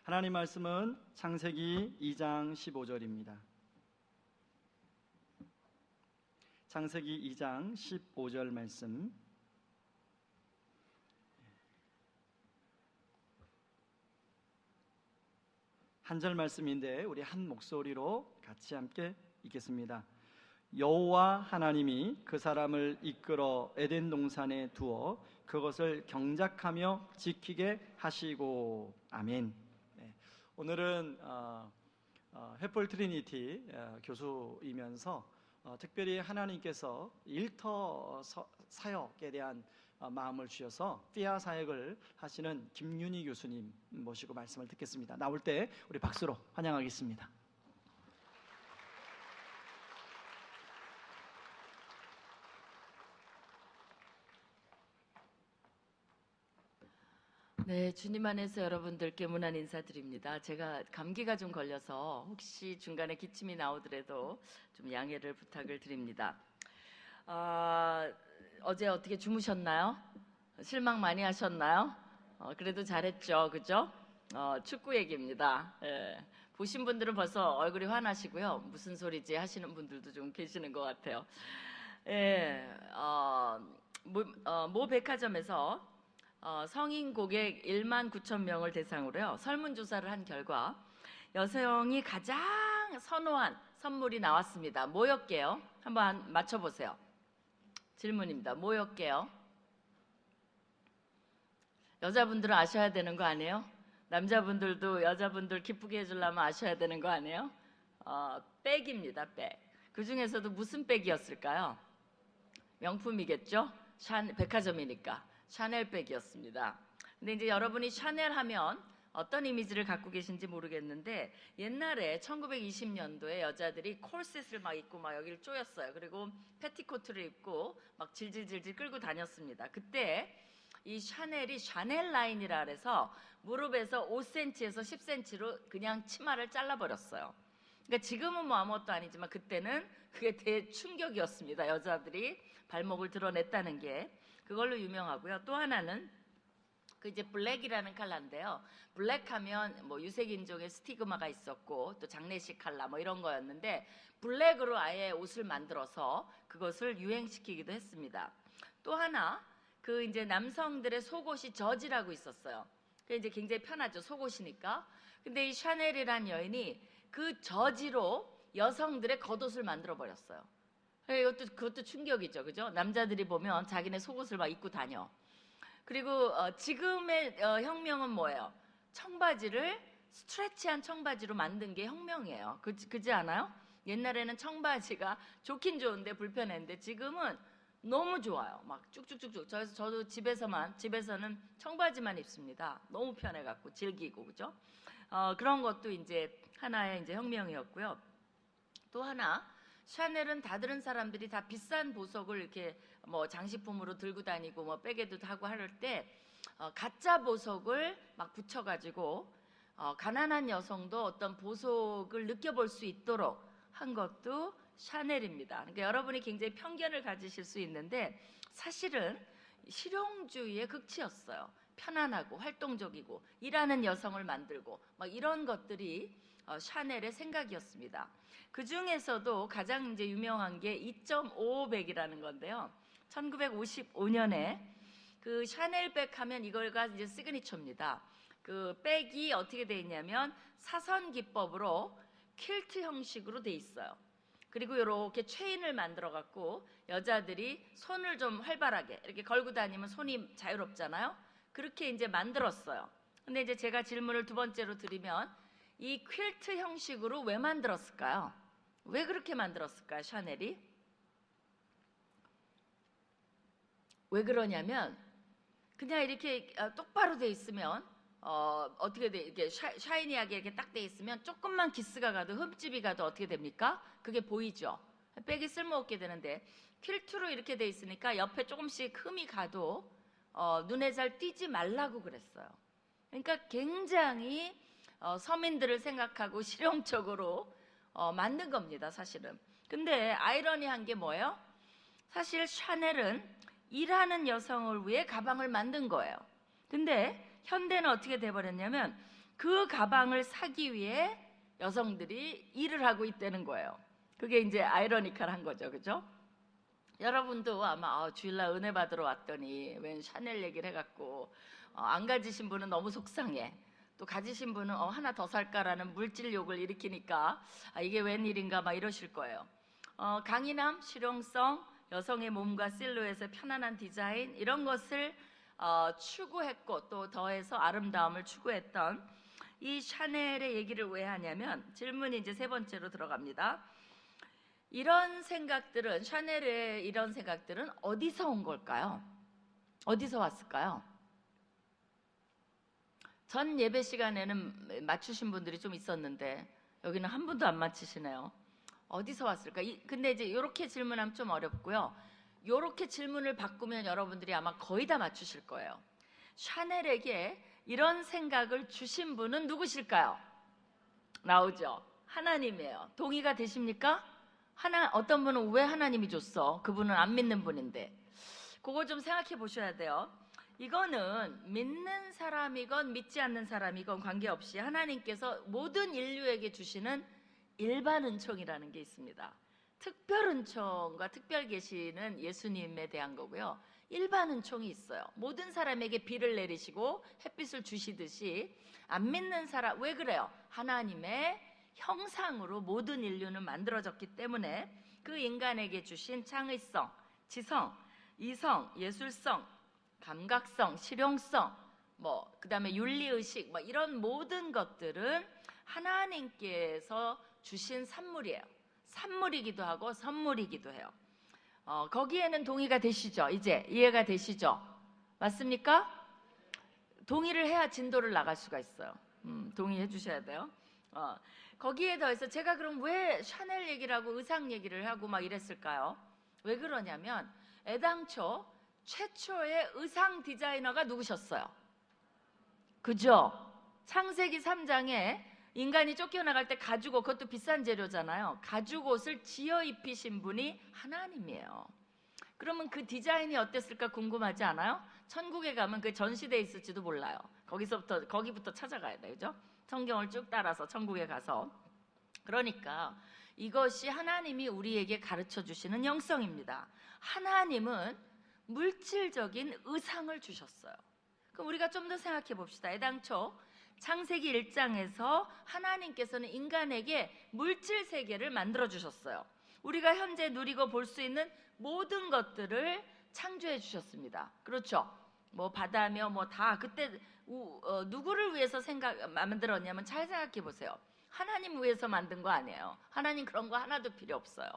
하나님 말씀은 창세기 2장 15절입니다. 창세기 2장 15절 말씀, 한 절 말씀인데 우리 한 목소리로 같이 함께 읽겠습니다. 여호와 하나님이 그 사람을 이끌어 에덴 동산에 두어 그것을 경작하며 지키게 하시고. 아멘. 오늘은 횃불 트리니티 교수이면서 특별히 하나님께서 일터 사역에 대한 마음을 주셔서 띠아 사역을 하시는 김윤희 교수님 모시고 말씀을 듣겠습니다. 나올 때 우리 박수로 환영하겠습니다. 네, 주님 안에서 여러분들께 문안 인사드립니다. 제가 감기가 좀 걸려서 혹시 중간에 기침이 나오더라도 좀 양해를 부탁을 드립니다. 어제 어떻게 주무셨나요? 실망 많이 하셨나요? 그래도 잘했죠, 그죠? 축구 얘기입니다. 보신 분들은 벌써 얼굴이 환하시고요. 무슨 소리지 하시는 분들도 좀 계시는 것 같아요. 모 백화점에서 성인 고객 1만 9천 명을 대상으로요 설문조사를 한 결과 여성이 가장 선호한 선물이 나왔습니다. 뭐였게요? 한번 맞춰보세요. 질문입니다. 뭐였게요? 여자분들은 아셔야 되는 거 아니에요? 남자분들도 여자분들 기쁘게 해주려면 아셔야 되는 거 아니에요? 백입니다. 백. 그 중에서도 무슨 백이었을까요? 명품이겠죠? 백화점이니까 샤넬 백이었습니다. 근데 이제 여러분이 샤넬 하면 어떤 이미지를 갖고 계신지 모르겠는데, 옛날에 1920년도에 여자들이 콜셋을 막 입고 막 여기를 조였어요. 그리고 패티코트를 입고 막 질질질질 끌고 다녔습니다. 그때 이 샤넬이 샤넬 라인이라 그래서 무릎에서 5cm에서 10cm로 그냥 치마를 잘라버렸어요. 그러니까 지금은 뭐 아무것도 아니지만 그때는 그게 대충격이었습니다. 여자들이 발목을 드러냈다는 게. 그걸로 유명하고요. 또 하나는 그 이제 블랙이라는 컬러인데요. 블랙하면 뭐 유색인종의 스티그마가 있었고 또 장례식 컬러 뭐 이런 거였는데, 블랙으로 아예 옷을 만들어서 그것을 유행시키기도 했습니다. 또 하나, 그 이제 남성들의 속옷이 저지라고 있었어요. 그게 이제 굉장히 편하죠, 속옷이니까. 근데 이 샤넬이란 여인이 그 저지로 여성들의 겉옷을 만들어 버렸어요. 그것도 충격이죠, 그죠? 남자들이 보면 자기네 속옷을 막 입고 다녀. 그리고 지금의 혁명은 뭐예요? 청바지를 스트레치한 청바지로 만든 게 혁명이에요. 그지 않아요? 옛날에는 청바지가 좋긴 좋은데 불편했는데 지금은 너무 좋아요. 막 쭉쭉쭉쭉. 저도 집에서는 청바지만 입습니다. 너무 편해갖고 즐기고, 그죠? 그런 것도 이제 하나의 이제 혁명이었고요. 또 하나, 샤넬은 다른 사람들이 다 비싼 보석을 이렇게 뭐 장식품으로 들고 다니고 뭐 백에도 하고 할 때 가짜 보석을 막 붙여가지고 가난한 여성도 어떤 보석을 느껴볼 수 있도록 한 것도 샤넬입니다. 그러니까 여러분이 굉장히 편견을 가지실 수 있는데 사실은 실용주의의 극치였어요. 편안하고 활동적이고 일하는 여성을 만들고 막 이런 것들이 샤넬의 생각이었습니다. 그 중에서도 가장 이제 유명한 게 2.55백이라는 건데요. 1955년에 그 샤넬 백 하면 이걸가 이제 시그니처입니다. 그 백이 어떻게 되어 있냐면 사선 기법으로 퀼트 형식으로 되어 있어요. 그리고 이렇게 체인을 만들어 갖고 여자들이 손을 좀 활발하게 이렇게 걸고 다니면 손이 자유롭잖아요. 그렇게 이제 만들었어요. 근데 이제 제가 질문을 두 번째로 드리면, 이 퀼트 형식으로 왜 만들었을까요? 왜 그렇게 만들었을까요, 샤넬이? 왜 그러냐면 그냥 이렇게 똑바로 돼 있으면 어떻게 돼? 이렇게 샤이니하게 이렇게 딱 돼 있으면 조금만 기스가 가도 흠집이 가도 어떻게 됩니까? 그게 보이죠. 백이 쓸모없게 되는데, 퀼트로 이렇게 돼 있으니까 옆에 조금씩 흠이 가도 눈에 잘 띄지 말라고 그랬어요. 그러니까 굉장히 서민들을 생각하고 실용적으로 만든 겁니다, 사실은. 근데 아이러니한 게 뭐예요? 사실 샤넬은 일하는 여성을 위해 가방을 만든 거예요. 근데 현대는 어떻게 돼버렸냐면 그 가방을 사기 위해 여성들이 일을 하고 있다는 거예요. 그게 이제 아이러니컬한 거죠, 그죠? 여러분도 아마 주일날 은혜 받으러 왔더니 웬 샤넬 얘기를 해갖고 안 가지신 분은 너무 속상해. 또 가지신 분은 하나 더 살까라는 물질욕을 일으키니까 이게 웬일인가 막 이러실 거예요. 강인함, 실용성, 여성의 몸과 실루엣의 편안한 디자인 이런 것을 추구했고 또 더해서 아름다움을 추구했던 이 샤넬의 얘기를 왜 하냐면 질문이 이제 세 번째로 들어갑니다. 이런 생각들은 샤넬의 이런 생각들은 어디서 온 걸까요? 어디서 왔을까요? 전 예배 시간에는 맞추신 분들이 좀 있었는데 여기는 한 분도 안 맞히시네요. 어디서 왔을까? 근데 이제 이렇게 질문하면 좀 어렵고요. 이렇게 질문을 바꾸면 여러분들이 아마 거의 다 맞추실 거예요. 샤넬에게 이런 생각을 주신 분은 누구실까요? 나오죠. 하나님이에요. 동의가 되십니까? 어떤 분은 왜 하나님이 줬어? 그분은 안 믿는 분인데. 그거 좀 생각해 보셔야 돼요. 이거는 믿는 사람이건 믿지 않는 사람이건 관계없이 하나님께서 모든 인류에게 주시는 일반 은총이라는 게 있습니다. 특별 은총과 특별 계시는 예수님에 대한 거고요. 일반 은총이 있어요. 모든 사람에게 비를 내리시고 햇빛을 주시듯이 안 믿는 사람, 왜 그래요? 하나님의 형상으로 모든 인류는 만들어졌기 때문에 그 인간에게 주신 창의성, 지성, 이성, 예술성, 감각성, 실용성, 그다음에 윤리의식, 이런 모든 것들은 하나님께서 주신 산물이에요. 산물이기도 하고 선물이기도 해요. 거기에는 동의가 되시죠? 이제 이해가 되시죠? 맞습니까? 동의를 해야 진도를 나갈 수가 있어요. 동의해 주셔야 돼요. 거기에 더해서 제가 그럼 왜 샤넬 얘기를 하고 의상 얘기를 하고 막 이랬을까요? 왜 그러냐면 애당초 최초의 의상 디자이너가 누구셨어요? 그죠? 창세기 3장에 인간이 쫓겨나갈 때 가죽옷, 그것도 비싼 재료잖아요. 가죽옷을 지어 입히신 분이 하나님이에요. 그러면 그 디자인이 어땠을까 궁금하지 않아요? 천국에 가면 그 전시대에 있을지도 몰라요. 거기부터 찾아가야 돼요. 그죠? 성경을 쭉 따라서 천국에 가서. 그러니까 이것이 하나님이 우리에게 가르쳐 주시는 영성입니다. 하나님은 물질적인 의상을 주셨어요. 그럼 우리가 좀 더 생각해 봅시다. 애당초 창세기 1장에서 하나님께서는 인간에게 물질 세계를 만들어 주셨어요. 우리가 현재 누리고 볼 수 있는 모든 것들을 창조해 주셨습니다. 그렇죠? 바다며 다 그때 누구를 위해서 만들었냐면 잘 생각해 보세요. 하나님 위해서 만든 거 아니에요. 하나님 그런 거 하나도 필요 없어요.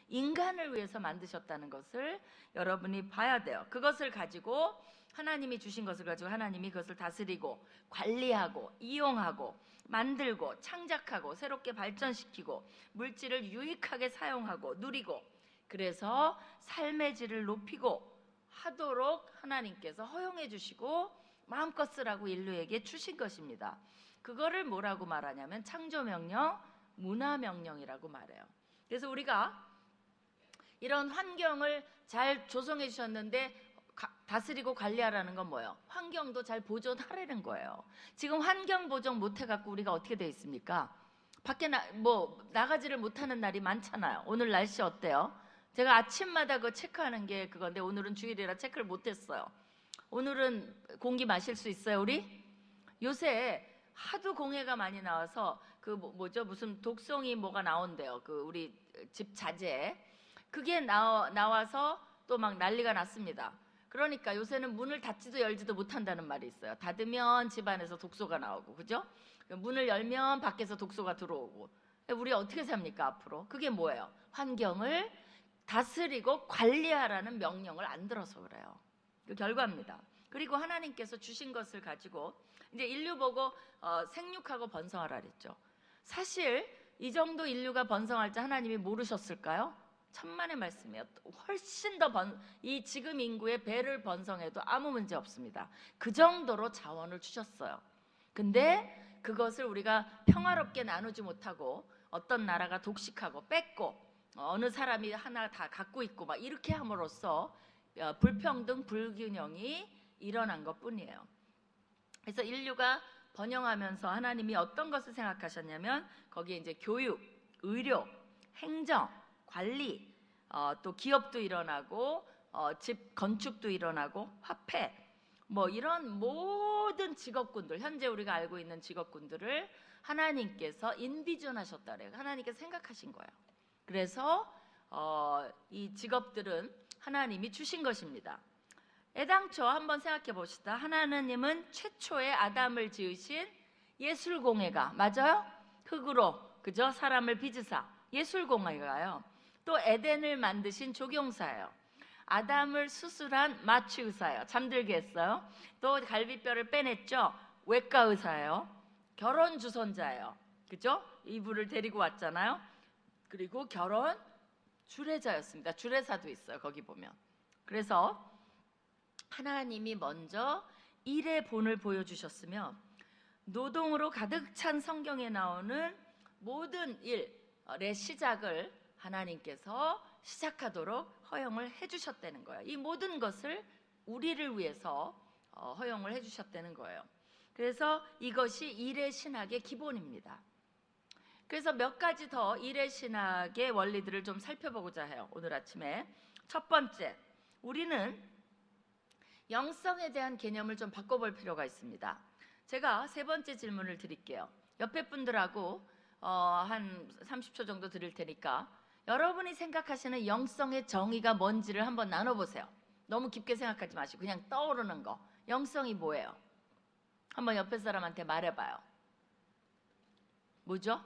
인간을 위해서 만드셨다는 것을 여러분이 봐야 돼요. 그것을 가지고 하나님이 주신 것을 가지고 하나님이 그것을 다스리고 관리하고 이용하고 만들고 창작하고 새롭게 발전시키고 물질을 유익하게 사용하고 누리고 그래서 삶의 질을 높이고 하도록 하나님께서 허용해 주시고 마음껏 쓰라고 인류에게 주신 것입니다. 그거를 뭐라고 말하냐면 창조명령, 문화명령이라고 말해요. 그래서 우리가 이런 환경을 잘 조성해 주셨는데 다스리고 관리하라는 건 뭐예요? 환경도 잘 보존하라는 거예요. 지금 환경 보존 못 해갖고 우리가 어떻게 돼 있습니까? 밖에 나가지를 못하는 날이 많잖아요. 오늘 날씨 어때요? 제가 아침마다 그거 체크하는 게 그건데 오늘은 주일이라 체크를 못했어요. 오늘은 공기 마실 수 있어요, 우리? 요새 하도 공해가 많이 나와서 무슨 독성이 뭐가 나온대요. 우리 집 자재. 그게 나와서 또 막 난리가 났습니다. 그러니까 요새는 문을 닫지도 열지도 못한다는 말이 있어요. 닫으면 집안에서 독소가 나오고, 그죠? 문을 열면 밖에서 독소가 들어오고. 우리 어떻게 삽니까, 앞으로? 그게 뭐예요? 환경을 다스리고 관리하라는 명령을 안 들어서 그래요. 그 결과입니다. 그리고 하나님께서 주신 것을 가지고 이제 인류 보고 생육하고 번성하라 그랬죠. 사실 이 정도 인류가 번성할 때 하나님이 모르셨을까요? 천만의 말씀이에요. 훨씬 더 이 지금 인구의 배를 번성해도 아무 문제 없습니다. 그 정도로 자원을 주셨어요. 근데 그것을 우리가 평화롭게 나누지 못하고 어떤 나라가 독식하고 뺏고 어느 사람이 하나 다 갖고 있고 막 이렇게 함으로써 불평등, 불균형이 일어난 것뿐이에요. 그래서 인류가 번영하면서 하나님이 어떤 것을 생각하셨냐면 거기에 이제 교육, 의료, 행정, 관리, 또 기업도 일어나고 집 건축도 일어나고 화폐, 뭐 이런 모든 직업군들, 현재 우리가 알고 있는 직업군들을 하나님께서 인비전하셨다 그래요. 하나님께서 생각하신 거예요. 그래서 이 직업들은 하나님이 주신 것입니다. 애당초 한번 생각해 봅시다. 하나님은 최초의 아담을 지으신 예술공예가, 맞아요? 흙으로, 그죠? 사람을 빚으사 예술공예가요. 또 에덴을 만드신 조경사예요. 아담을 수술한 마취의사예요. 잠들게 했어요. 또 갈비뼈를 빼냈죠. 외과의사예요. 결혼 주선자예요. 그죠? 이불을 데리고 왔잖아요. 그리고 결혼 주례자였습니다. 주례사도 있어요. 거기 보면. 그래서 하나님이 먼저 일의 본을 보여주셨으며 노동으로 가득 찬 성경에 나오는 모든 일의 시작을 하나님께서 시작하도록 허용을 해주셨다는 거예요. 이 모든 것을 우리를 위해서 허용을 해주셨다는 거예요. 그래서 이것이 일의 신학의 기본입니다. 그래서 몇 가지 더 일의 신학의 원리들을 좀 살펴보고자 해요. 오늘 아침에 첫 번째, 우리는 영성에 대한 개념을 좀 바꿔볼 필요가 있습니다. 제가 세 번째 질문을 드릴게요. 옆에 분들하고 한 30초 정도 드릴 테니까 여러분이 생각하시는 영성의 정의가 뭔지를 한번 나눠보세요. 너무 깊게 생각하지 마시고 그냥 떠오르는 거. 영성이 뭐예요? 한번 옆에 사람한테 말해봐요. 뭐죠?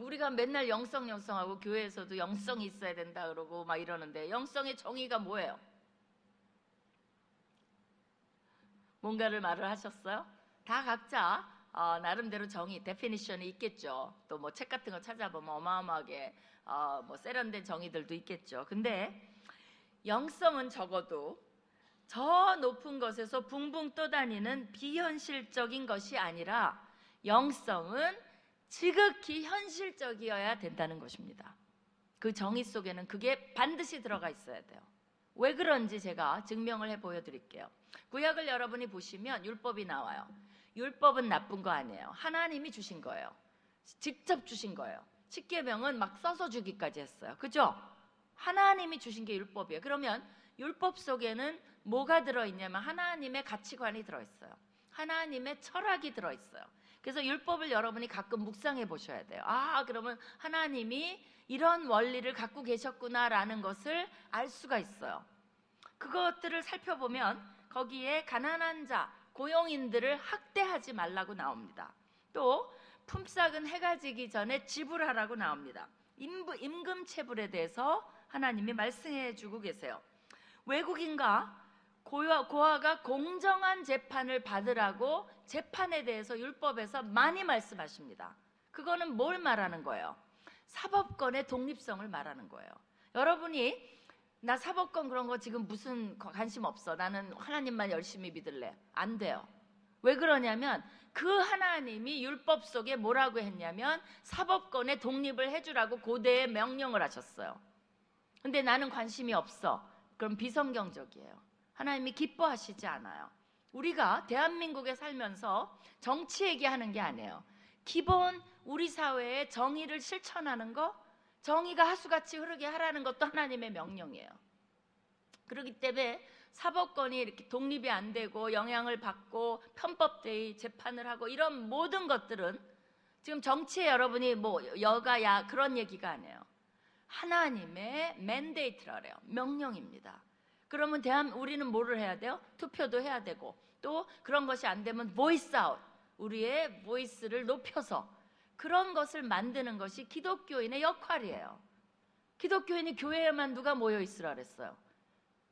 우리가 맨날 영성하고 교회에서도 영성이 있어야 된다 그러고 막 이러는데 영성의 정의가 뭐예요? 뭔가를 말을 하셨어요? 다 각자 나름대로 정의, 데피니션이 있겠죠. 또 뭐 책 같은 거 찾아보면 어마어마하게 뭐 세련된 정의들도 있겠죠. 근데 영성은 적어도 저 높은 것에서 붕붕 떠다니는 비현실적인 것이 아니라 영성은 지극히 현실적이어야 된다는 것입니다. 그 정의 속에는 그게 반드시 들어가 있어야 돼요. 왜 그런지 제가 증명을 해 보여드릴게요. 구약을 여러분이 보시면 율법이 나와요. 율법은 나쁜 거 아니에요. 하나님이 주신 거예요. 직접 주신 거예요. 십계명은 막 써서 주기까지 했어요. 그죠? 하나님이 주신 게 율법이에요. 그러면 율법 속에는 뭐가 들어있냐면 하나님의 가치관이 들어있어요. 하나님의 철학이 들어있어요. 그래서 율법을 여러분이 가끔 묵상해 보셔야 돼요. 그러면 하나님이 이런 원리를 갖고 계셨구나라는 것을 알 수가 있어요. 그것들을 살펴보면 거기에 가난한 자, 고용인들을 학대하지 말라고 나옵니다. 또 품삯은 해가 지기 전에 지불하라고 나옵니다. 임금체불에 대해서 하나님이 말씀해 주고 계세요. 외국인과 고아가 공정한 재판을 받으라고 재판에 대해서 율법에서 많이 말씀하십니다. 그거는 뭘 말하는 거예요? 사법권의 독립성을 말하는 거예요. 여러분이 나 사법권 그런 거 지금 무슨 관심 없어. 나는 하나님만 열심히 믿을래. 안 돼요. 왜 그러냐면 그 하나님이 율법 속에 뭐라고 했냐면 사법권의 독립을 해주라고 고대에 명령을 하셨어요. 근데 나는 관심이 없어. 그럼 비성경적이에요. 하나님이 기뻐하시지 않아요. 우리가 대한민국에 살면서 정치 얘기하는 게 아니에요. 기본 우리 사회의 정의를 실천하는 거, 정의가 하수같이 흐르게 하라는 것도 하나님의 명령이에요. 그렇기 때문에 사법권이 이렇게 독립이 안 되고 영향을 받고 편법되이 재판을 하고 이런 모든 것들은 지금 정치에 여러분이 뭐 여가 야 그런 얘기가 아니에요. 하나님의 맨데이트라 그래요. 명령입니다. 그러면 우리는 뭐를 해야 돼요? 투표도 해야 되고 또 그런 것이 안 되면 voice out, 우리의 보이스를 높여서 그런 것을 만드는 것이 기독교인의 역할이에요. 기독교인이 교회에만 누가 모여 있으라 그랬어요?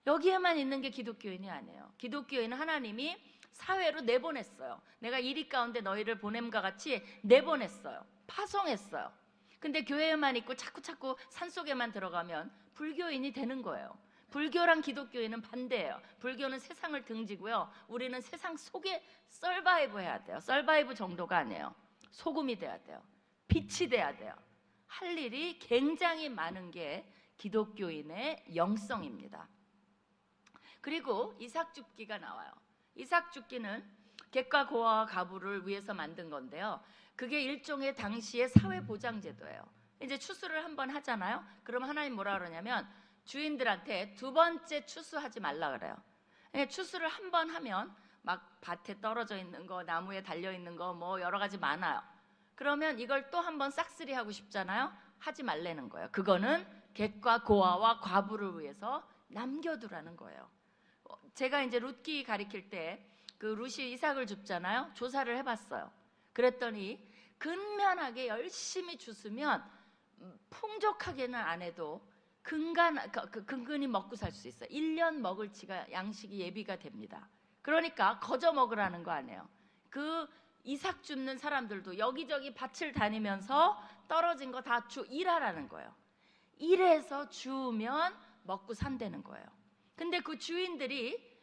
여기에만 있는 게 기독교인이 아니에요. 기독교인은 하나님이 사회로 내보냈어요. 내가 이리 가운데 너희를 보냄과 같이 내보냈어요. 파송했어요. 근데 교회에만 있고 자꾸 산속에만 들어가면 불교인이 되는 거예요. 불교랑 기독교인은 반대예요. 불교는 세상을 등지고요. 우리는 세상 속에 서바이브 해야 돼요. 서바이브 정도가 아니에요. 소금이 돼야 돼요. 빛이 돼야 돼요. 할 일이 굉장히 많은 게 기독교인의 영성입니다. 그리고 이삭줍기가 나와요. 이삭줍기는 객과 고아와 과부를 위해서 만든 건데요. 그게 일종의 당시의 사회보장제도예요. 이제 추수를 한번 하잖아요. 그럼 하나님 뭐라 그러냐면 주인들한테 두 번째 추수하지 말라 그래요. 추수를 한 번 하면 막 밭에 떨어져 있는 거, 나무에 달려 있는 거 뭐 여러 가지 많아요. 그러면 이걸 또 한 번 싹쓸이 하고 싶잖아요. 하지 말라는 거예요. 그거는 객과 고아와 과부를 위해서 남겨두라는 거예요. 제가 이제 룻기 가리킬 때 그 룻이 이삭을 줍잖아요. 조사를 해봤어요. 그랬더니 근면하게 열심히 주스면 풍족하게는 안 해도 근근히 먹고 살 수 있어요. 1년 먹을 치가 양식이 예비가 됩니다. 그러니까 거저 먹으라는 거 아니에요. 그 이삭 줍는 사람들도 여기저기 밭을 다니면서 떨어진 거 다 일하라는 거예요. 일해서 주우면 먹고 산다는 거예요. 근데 그 주인들이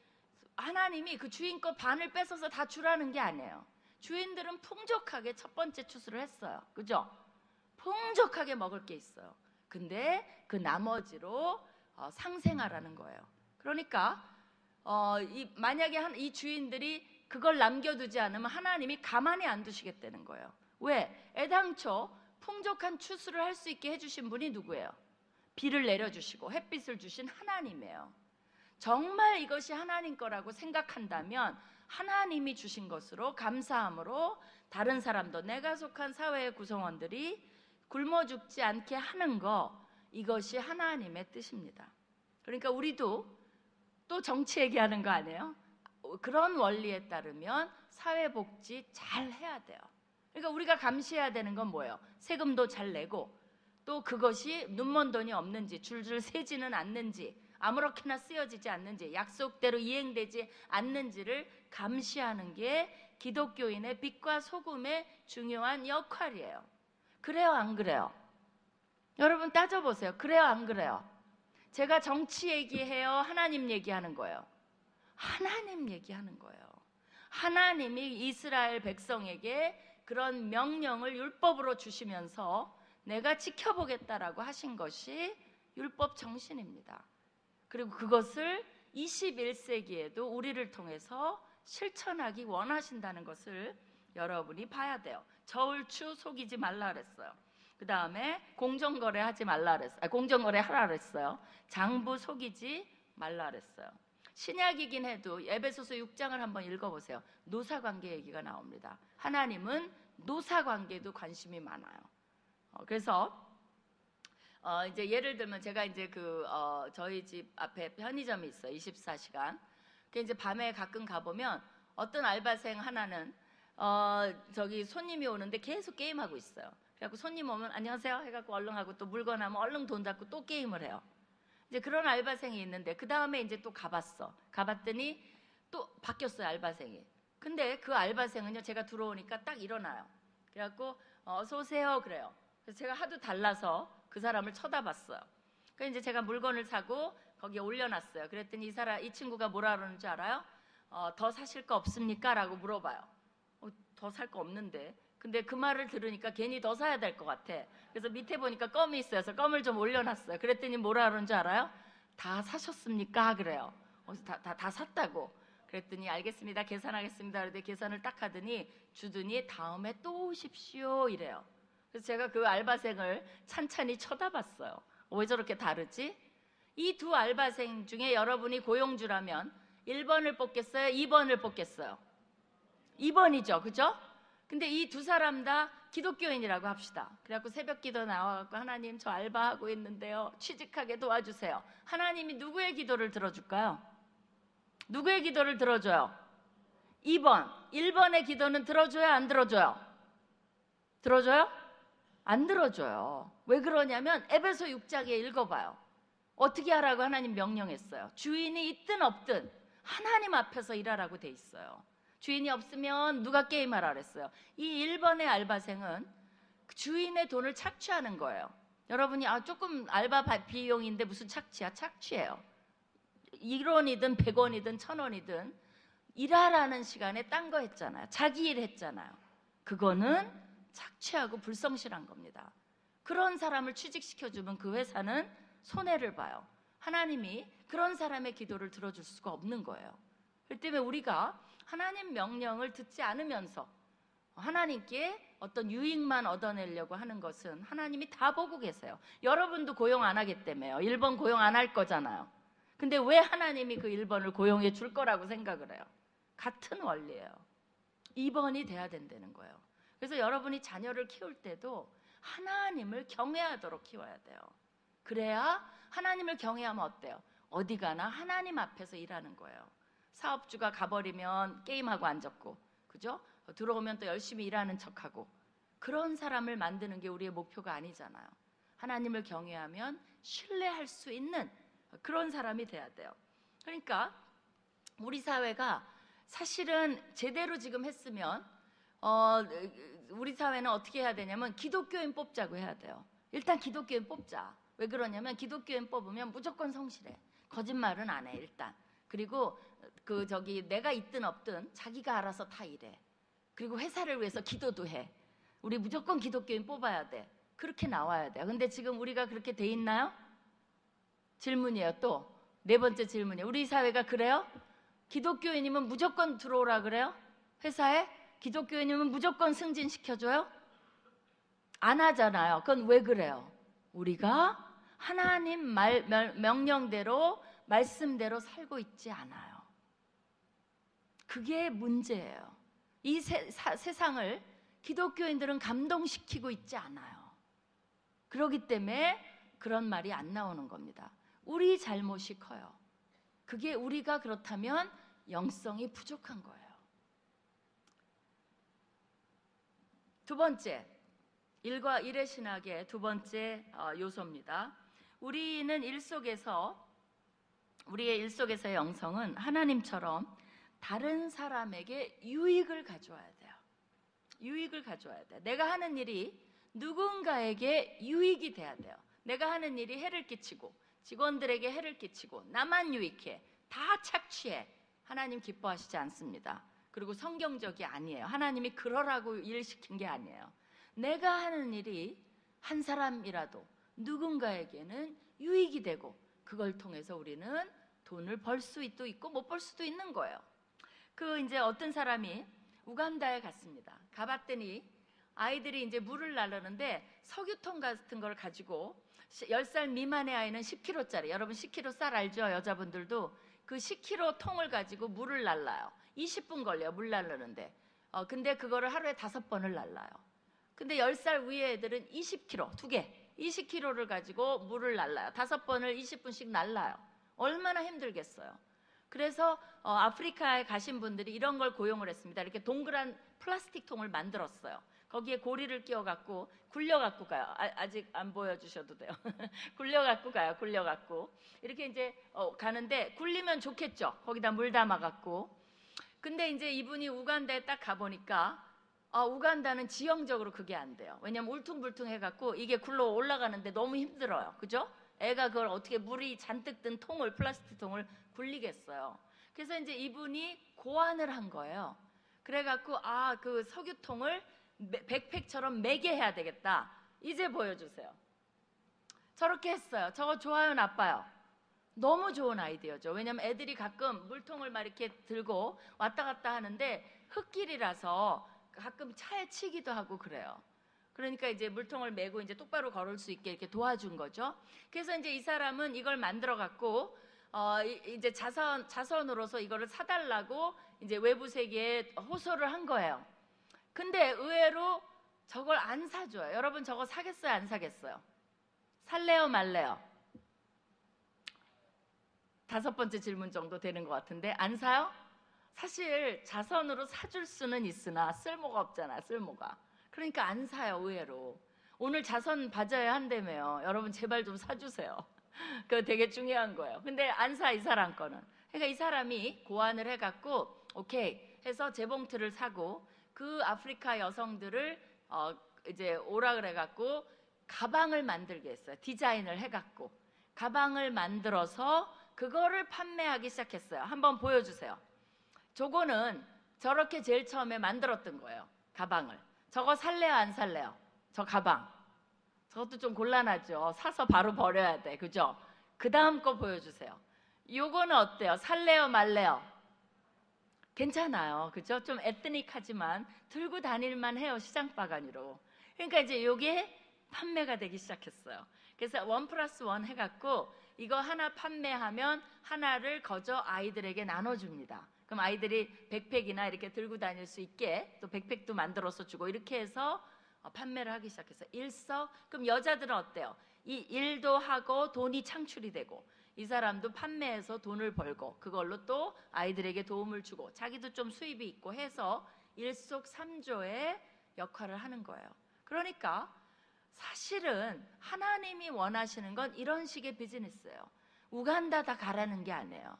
하나님이 그 주인 거 반을 뺏어서 다 주라는 게 아니에요. 주인들은 풍족하게 첫 번째 추수를 했어요. 그죠? 풍족하게 먹을 게 있어요. 근데 그 나머지로 상생하라는 거예요. 그러니까 만약에 이 주인들이 그걸 남겨두지 않으면 하나님이 가만히 안 두시겠다는 거예요. 왜? 애당초 풍족한 추수를 할 수 있게 해주신 분이 누구예요? 비를 내려주시고 햇빛을 주신 하나님이에요. 정말 이것이 하나님 거라고 생각한다면 하나님이 주신 것으로 감사함으로 다른 사람도 내가 속한 사회의 구성원들이 굶어 죽지 않게 하는 거, 이것이 하나님의 뜻입니다. 그러니까 우리도 또 정치 얘기하는 거 아니에요? 그런 원리에 따르면 사회복지 잘 해야 돼요. 그러니까 우리가 감시해야 되는 건 뭐예요? 세금도 잘 내고 또 그것이 눈먼 돈이 없는지 줄줄 새지는 않는지 아무렇게나 쓰여지지 않는지 약속대로 이행되지 않는지를 감시하는 게 기독교인의 빛과 소금의 중요한 역할이에요. 그래요, 안 그래요? 여러분 따져보세요. 그래요, 안 그래요? 제가 정치 얘기해요? 하나님 얘기하는 거예요? 하나님 얘기하는 거예요. 하나님이 이스라엘 백성에게 그런 명령을 율법으로 주시면서 내가 지켜보겠다라고 하신 것이 율법 정신입니다. 그리고 그것을 21세기에도 우리를 통해서 실천하기 원하신다는 것을 여러분이 봐야 돼요. 저울추 속이지 말라 그랬어요. 그 다음에 공정거래 하지 말라 그랬어요. 공정거래 하라 그랬어요. 장부 속이지 말라 그랬어요. 신약이긴 해도 에베소서 6장을 한번 읽어보세요. 노사관계 얘기가 나옵니다. 하나님은 노사관계에도 관심이 많아요. 그래서 이제 예를 들면 제가 이제 저희 집 앞에 편의점이 있어요. 24시간. 그 이제 밤에 가끔 가보면 어떤 알바생 하나는 저기 손님이 오는데 계속 게임하고 있어요. 그래갖고 손님 오면 안녕하세요 해갖고 얼른 하고 또 물건 하면 얼른 돈 잡고 또 게임을 해요. 이제 그런 알바생이 있는데 그 다음에 이제 또 가봤더니 또 바뀌었어요, 알바생이. 근데 그 알바생은요, 제가 들어오니까 딱 일어나요. 그래갖고 어서 오세요 그래요. 그래서 제가 하도 달라서 그 사람을 쳐다봤어요. 그래서 이제 제가 물건을 사고 거기에 올려놨어요. 그랬더니 이 친구가 뭐라 그러는 줄 알아요? 더 사실 거 없습니까? 라고 물어봐요. 더 살 거 없는데. 근데 그 말을 들으니까 괜히 더 사야 될 것 같아. 그래서 밑에 보니까 껌이 있어요. 그래서 껌을 좀 올려놨어요. 그랬더니 뭐라 그러는 줄 알아요? 다 사셨습니까? 그래요. 다 샀다고. 그랬더니 알겠습니다. 계산하겠습니다. 그랬더니 계산을 딱 하더니 주더니 다음에 또 오십시오 이래요. 그래서 제가 그 알바생을 찬찬히 쳐다봤어요. 왜 저렇게 다르지? 이 두 알바생 중에 여러분이 고용주라면 1번을 뽑겠어요? 2번을 뽑겠어요? 2번이죠. 그죠? 근데 이 두 사람 다 기독교인이라고 합시다. 그래갖고 새벽 기도 나와갖고 하나님 저 알바하고 있는데요. 취직하게 도와주세요. 하나님이 누구의 기도를 들어줄까요? 누구의 기도를 들어줘요? 2번. 1번의 기도는 들어줘요? 안 들어줘요? 들어줘요? 안 들어줘요. 왜 그러냐면 에베소 6장에 읽어봐요. 어떻게 하라고 하나님 명령했어요? 주인이 있든 없든 하나님 앞에서 일하라고 돼 있어요. 주인이 없으면 누가 게임하라 그랬어요? 이 1번의 알바생은 주인의 돈을 착취하는 거예요. 여러분이 조금 알바 비용인데 무슨 착취야? 착취예요. 1원이든 100원이든 1000원이든 일하라는 시간에 딴 거 했잖아요. 자기 일 했잖아요. 그거는 착취하고 불성실한 겁니다. 그런 사람을 취직시켜주면 그 회사는 손해를 봐요. 하나님이 그런 사람의 기도를 들어줄 수가 없는 거예요. 그렇기 때문에 우리가 하나님 명령을 듣지 않으면서 하나님께 어떤 유익만 얻어내려고 하는 것은 하나님이 다 보고 계세요. 여러분도 고용 안 하기 때문에요. 1번 고용 안 할 거잖아요. 근데 왜 하나님이 그 1번을 고용해 줄 거라고 생각을 해요? 같은 원리예요. 2번이 돼야 된다는 거예요. 그래서 여러분이 자녀를 키울 때도 하나님을 경외하도록 키워야 돼요. 그래야 하나님을 경외하면 어때요? 어디 가나 하나님 앞에서 일하는 거예요. 사업주가 가버리면 게임하고 앉았고, 그죠? 들어오면 또 열심히 일하는 척하고, 그런 사람을 만드는 게 우리의 목표가 아니잖아요. 하나님을 경외하면 신뢰할 수 있는 그런 사람이 돼야 돼요. 그러니까 우리 사회가 사실은 제대로 지금 했으면 우리 사회는 어떻게 해야 되냐면 기독교인 뽑자고 해야 돼요. 일단 기독교인 뽑자. 왜 그러냐면 기독교인 뽑으면 무조건 성실해. 거짓말은 안 해, 일단. 그리고 내가 있든 없든 자기가 알아서 다 일해. 그리고 회사를 위해서 기도도 해. 우리 무조건 기독교인 뽑아야 돼. 그렇게 나와야 돼요. 근데 지금 우리가 그렇게 돼 있나요? 질문이에요. 또 네 번째 질문이에요. 우리 사회가 그래요? 기독교인이면 무조건 들어오라 그래요? 회사에? 기독교인이면 무조건 승진시켜줘요? 안 하잖아요. 그건 왜 그래요? 우리가 하나님 명령대로 말씀대로 살고 있지 않아요. 그게 문제예요. 이 세상을 기독교인들은 감동시키고 있지 않아요. 그렇기 때문에 그런 말이 안 나오는 겁니다. 우리 잘못이 커요. 그게 우리가 그렇다면 영성이 부족한 거예요. 두 번째, 일과 일의 신학의 두 번째 요소입니다. 우리의 일 속에서의 영성은 하나님처럼 다른 사람에게 유익을 가져와야 돼요. 유익을 가져와야 돼요. 내가 하는 일이 누군가에게 유익이 돼야 돼요. 내가 하는 일이 해를 끼치고 직원들에게 해를 끼치고 나만 유익해, 다 착취해. 하나님 기뻐하시지 않습니다. 그리고 성경적이 아니에요. 하나님이 그러라고 일 시킨 게 아니에요. 내가 하는 일이 한 사람이라도 누군가에게는 유익이 되고 그걸 통해서 우리는 돈을 벌 수도 있고 못 벌 수도 있는 거예요. 이제 어떤 사람이 우간다에 갔습니다. 가봤더니 아이들이 이제 물을 나르는데 석유통 같은 걸 가지고 10살 미만의 아이는 10kg짜리, 여러분 10kg 쌀 알죠? 여자분들도 그 10kg 통을 가지고 물을 날라요. 20분 걸려요, 물 날르는데. 근데 그거를 하루에 5번을 날라요. 근데 10살 위의 애들은 20kg, 2개, 20kg를 가지고 물을 날라요. 5번을 20분씩 날라요. 얼마나 힘들겠어요. 그래서 아프리카에 가신 분들이 이런 걸 고용을 했습니다. 이렇게 동그란 플라스틱 통을 만들었어요. 거기에 고리를 끼워갖고 굴려갖고 가요. 아직 안 보여주셔도 돼요. 굴려갖고 가요. 굴려갖고 이렇게 이제 가는데 굴리면 좋겠죠. 거기다 물 담아갖고. 근데 이제 이분이 우간다에 딱 가보니까 우간다는 지형적으로 그게 안 돼요. 왜냐면 울퉁불퉁해갖고 이게 굴러 올라가는데 너무 힘들어요. 그죠? 애가 그걸 어떻게 물이 잔뜩 든 통을, 플라스틱 통을 굴리겠어요. 그래서 이제 이분이 고안을 한 거예요. 그래갖고 그 석유통을 백팩처럼 매게 해야 되겠다. 이제 보여주세요. 저렇게 했어요. 저거 좋아요, 나빠요? 너무 좋은 아이디어죠. 왜냐면 애들이 가끔 물통을 막 이렇게 들고 왔다 갔다 하는데 흙길이라서 가끔 차에 치기도 하고 그래요. 그러니까 이제 물통을 메고 이제 똑바로 걸을 수 있게 이렇게 도와준 거죠. 그래서 이제 이 사람은 이걸 만들어 갖고 이제 자선으로서 이거를 사달라고 이제 외부 세계에 호소를 한 거예요. 근데 의외로 저걸 안 사줘요. 여러분 저거 사겠어요, 안 사겠어요? 살래요, 말래요? 5번째 질문 정도 되는 것 같은데 안 사요? 사실 자선으로 사줄 수는 있으나 쓸모가 없잖아, 쓸모가. 그러니까 안 사요, 의외로. 오늘 자선 받아야 한다며요. 여러분 제발 좀 사주세요. 그거 되게 중요한 거예요. 근데 안 사, 이 사람 거는. 그러니까 이 사람이 고안을 해갖고 오케이 해서 재봉틀을 사고 그 아프리카 여성들을 이제 오라 그래갖고 가방을 만들게 했어요. 디자인을 해갖고 가방을 만들어서 그거를 판매하기 시작했어요. 한번 보여주세요. 저거는 저렇게 제일 처음에 만들었던 거예요. 가방을. 저거 살래요, 안 살래요? 저 가방. 저것도 좀 곤란하죠. 사서 바로 버려야 돼. 그죠? 그 다음 거 보여주세요. 요거는 어때요? 살래요, 말래요? 괜찮아요. 그죠? 좀 에트닉하지만 들고 다닐만 해요. 시장 바가니로. 그러니까 이제 요게 판매가 되기 시작했어요. 그래서 1+1 해갖고 이거 하나 판매하면 하나를 거저 아이들에게 나눠줍니다. 그럼 아이들이 백팩이나 이렇게 들고 다닐 수 있게 또 백팩도 만들어서 주고 이렇게 해서 판매를 하기 시작했어요. 그럼 여자들은 어때요? 이 일도 하고 돈이 창출이 되고 이 사람도 판매해서 돈을 벌고 그걸로 또 아이들에게 도움을 주고 자기도 좀 수입이 있고 해서 일석삼조의 역할을 하는 거예요. 그러니까 사실은 하나님이 원하시는 건 이런 식의 비즈니스예요. 우간다 다 가라는 게 아니에요.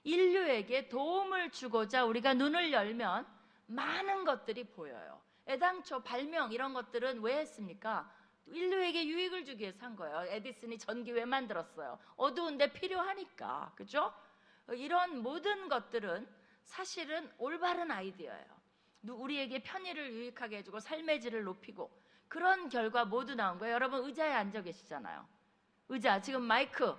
인류에게 도움을 주고자 우리가 눈을 열면 많은 것들이 보여요. 애당초 발명 이런 것들은 왜 했습니까? 인류에게 유익을 주기 위해서 한 거예요. 에디슨이 전기 왜 만들었어요? 어두운데 필요하니까. 그죠? 이런 모든 것들은 사실은 올바른 아이디어예요. 우리에게 편의를 유익하게 해주고 삶의 질을 높이고 그런 결과 모두 나온 거예요. 여러분 의자에 앉아 계시잖아요. 의자, 지금 마이크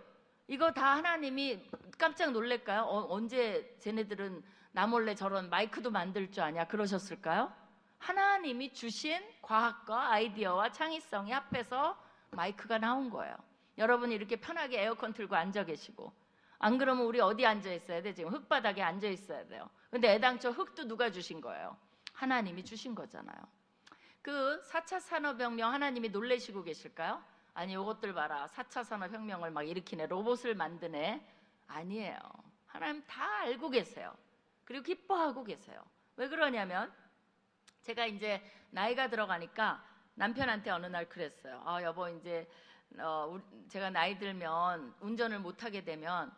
이거 다 하나님이 깜짝 놀랄까요? 언제 쟤네들은 나 몰래 저런 마이크도 만들 줄 아냐 그러셨을까요? 하나님이 주신 과학과 아이디어와 창의성이 합해서 마이크가 나온 거예요. 여러분이 이렇게 편하게 에어컨 틀고 앉아 계시고 안 그러면 우리 어디 앉아 있어야 돼? 지금 흙바닥에 앉아 있어야 돼요. 근데 애당초 흙도 누가 주신 거예요? 하나님이 주신 거잖아요. 그 4차 산업혁명 하나님이 놀래시고 계실까요? 아니 이것들 봐라 4차 산업혁명을 막 일으키네 로봇을 만드네 아니에요. 하나님 다 알고 계세요. 그리고 기뻐하고 계세요. 왜 그러냐면 제가 이제 나이가 들어가니까 남편한테 어느 날 그랬어요. 여보 이제 제가 나이 들면 운전을 못하게 되면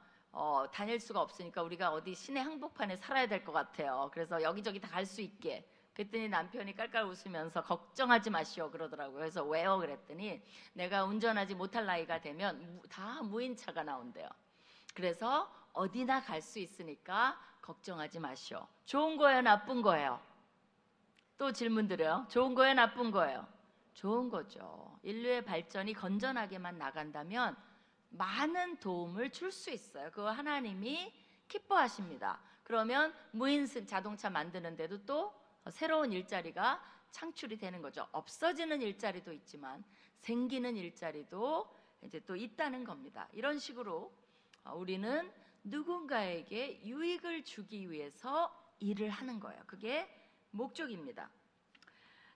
다닐 수가 없으니까 우리가 어디 시내 한복판에 살아야 될 것 같아요. 그래서 여기저기 다 갈 수 있게. 그랬더니 남편이 깔깔 웃으면서 걱정하지 마시오 그러더라고요. 그래서 왜요? 그랬더니 내가 운전하지 못할 나이가 되면 다 무인차가 나온대요. 그래서 어디나 갈 수 있으니까 걱정하지 마시오. 좋은 거예요? 나쁜 거예요? 또 질문 드려요. 좋은 거예요? 나쁜 거예요? 좋은 거죠. 인류의 발전이 건전하게만 나간다면 많은 도움을 줄 수 있어요. 그거 하나님이 기뻐하십니다. 그러면 무인 자동차 만드는데도 또 새로운 일자리가 창출이 되는 거죠. 없어지는 일자리도 있지만 생기는 일자리도 이제 또 있다는 겁니다. 이런 식으로 우리는 누군가에게 유익을 주기 위해서 일을 하는 거예요. 그게 목적입니다.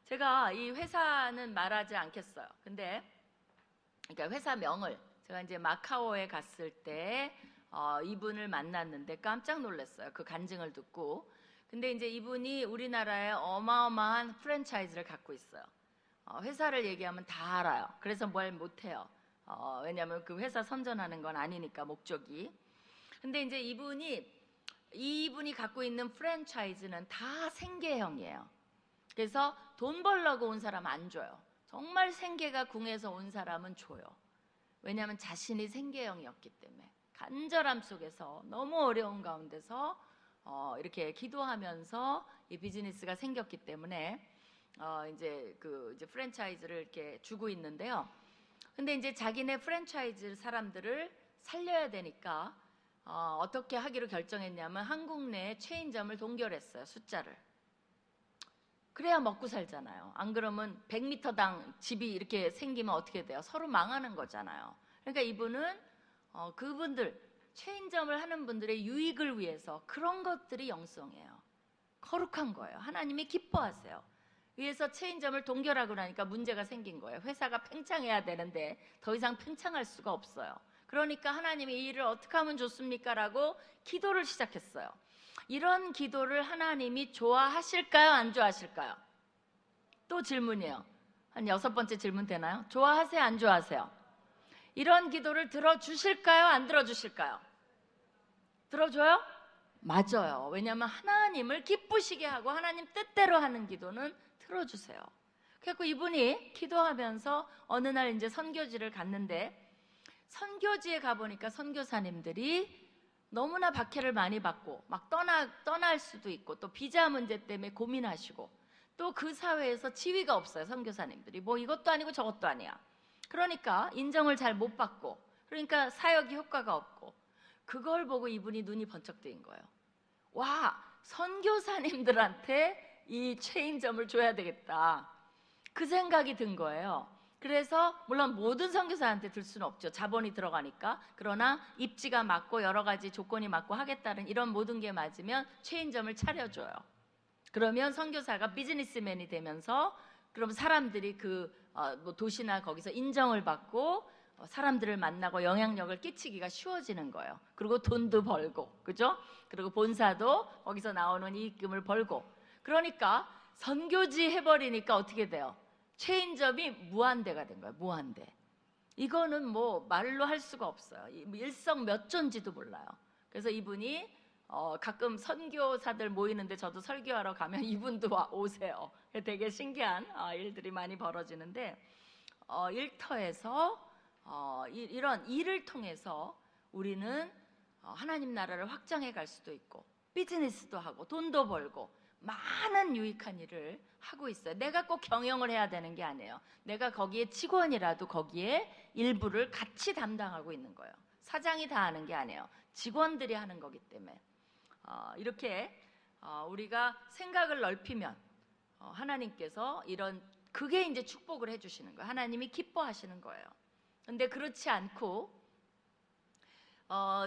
제가 이 회사는 말하지 않겠어요. 근데 그러니까 회사명을 제가 이제 마카오에 갔을 때 이분을 만났는데 깜짝 놀랐어요. 그 간증을 듣고. 근데 이제 이분이 우리나라에 어마어마한 프랜차이즈를 갖고 있어요. 회사를 얘기하면 다 알아요. 그래서 뭘 못해요. 왜냐하면 그 회사 선전하는 건 아니니까 목적이. 근데 이제 이분이 갖고 있는 프랜차이즈는 다 생계형이에요. 그래서 돈 벌려고 온 사람 안 줘요. 정말 생계가 궁해서 온 사람은 줘요. 왜냐하면 자신이 생계형이었기 때문에 간절함 속에서 너무 어려운 가운데서 이렇게 기도하면서 이 비즈니스가 생겼기 때문에 이제 프랜차이즈를 이렇게 주고 있는데요. 근데 이제 자기네 프랜차이즈 사람들을 살려야 되니까 어떻게 하기로 결정했냐면 한국 내 체인점을 동결했어요. 숫자를. 그래야 먹고 살잖아요. 안 그러면 100m당 집이 이렇게 생기면 어떻게 돼요? 서로 망하는 거잖아요. 그러니까 이분은 그분들 체인점을 하는 분들의 유익을 위해서 그런 것들이 영성이에요. 거룩한 거예요. 하나님이 기뻐하세요. 위에서 체인점을 동결하고 나니까 문제가 생긴 거예요. 회사가 팽창해야 되는데 더 이상 팽창할 수가 없어요. 그러니까 하나님이 이 일을 어떻게 하면 좋습니까? 라고 기도를 시작했어요. 이런 기도를 하나님이 좋아하실까요? 안 좋아하실까요? 또 질문이에요. 한 6번째 질문 되나요? 좋아하세요? 안 좋아하세요? 이런 기도를 들어주실까요? 안 들어주실까요? 들어줘요? 맞아요. 왜냐하면 하나님을 기쁘시게 하고 하나님 뜻대로 하는 기도는 들어주세요. 그래서 이분이 기도하면서 어느 날 이제 선교지를 갔는데 선교지에 가보니까 선교사님들이 너무나 박해를 많이 받고 막 떠날 수도 있고 또 비자 문제 때문에 고민하시고 또 그 사회에서 지위가 없어요. 선교사님들이 뭐 이것도 아니고 저것도 아니야. 그러니까 인정을 잘 못 받고 그러니까 사역이 효과가 없고 그걸 보고 이분이 눈이 번쩍 뜨인 거예요. 와, 선교사님들한테 이 체인점을 줘야 되겠다. 그 생각이 든 거예요. 그래서 물론 모든 선교사한테 들 수는 없죠. 자본이 들어가니까. 그러나 입지가 맞고 여러 가지 조건이 맞고 하겠다는 이런 모든 게 맞으면 체인점을 차려줘요. 그러면 선교사가 비즈니스맨이 되면서 그럼 사람들이 뭐 도시나 거기서 인정을 받고 사람들을 만나고 영향력을 끼치기가 쉬워지는 거예요. 그리고 돈도 벌고, 그죠? 그리고 본사도 거기서 나오는 이익금을 벌고. 그러니까 선교지 해버리니까 어떻게 돼요? 체인점이 무한대가 된 거예요. 무한대. 이거는 뭐 말로 할 수가 없어요. 일석몇조인지도 몰라요. 그래서 이분이 가끔 선교사들 모이는데 저도 설교하러 가면 이분도 오세요. 되게 신기한 일들이 많이 벌어지는데 일터에서 이런 일을 통해서 우리는 하나님 나라를 확장해 갈 수도 있고 비즈니스도 하고 돈도 벌고 많은 유익한 일을 하고 있어요. 내가 꼭 경영을 해야 되는 게 아니에요. 내가 거기에 직원이라도 거기에 일부를 같이 담당하고 있는 거예요. 사장이 다 하는 게 아니에요. 직원들이 하는 거기 때문에 이렇게 우리가 생각을 넓히면 하나님께서 그게 이제 축복을 해주시는 거예요. 하나님이 기뻐하시는 거예요. 근데 그렇지 않고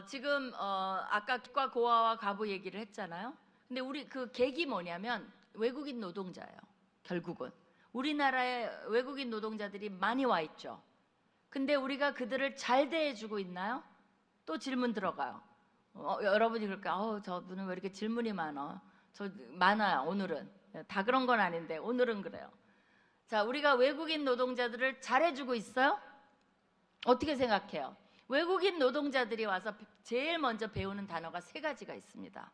지금 아까 객과 고아와 과부 얘기를 했잖아요. 근데 우리 그 계기 뭐냐면 외국인 노동자예요. 결국은 우리나라에 외국인 노동자들이 많이 와 있죠. 근데 우리가 그들을 잘 대해주고 있나요? 또 질문 들어가요. 여러분이 그럴까요? 저분은 왜 이렇게 질문이 많아? 많아요. 오늘은 다 그런 건 아닌데 오늘은 그래요. 자, 우리가 외국인 노동자들을 잘해주고 있어요? 어떻게 생각해요? 외국인 노동자들이 와서 제일 먼저 배우는 단어가 3가지가 있습니다.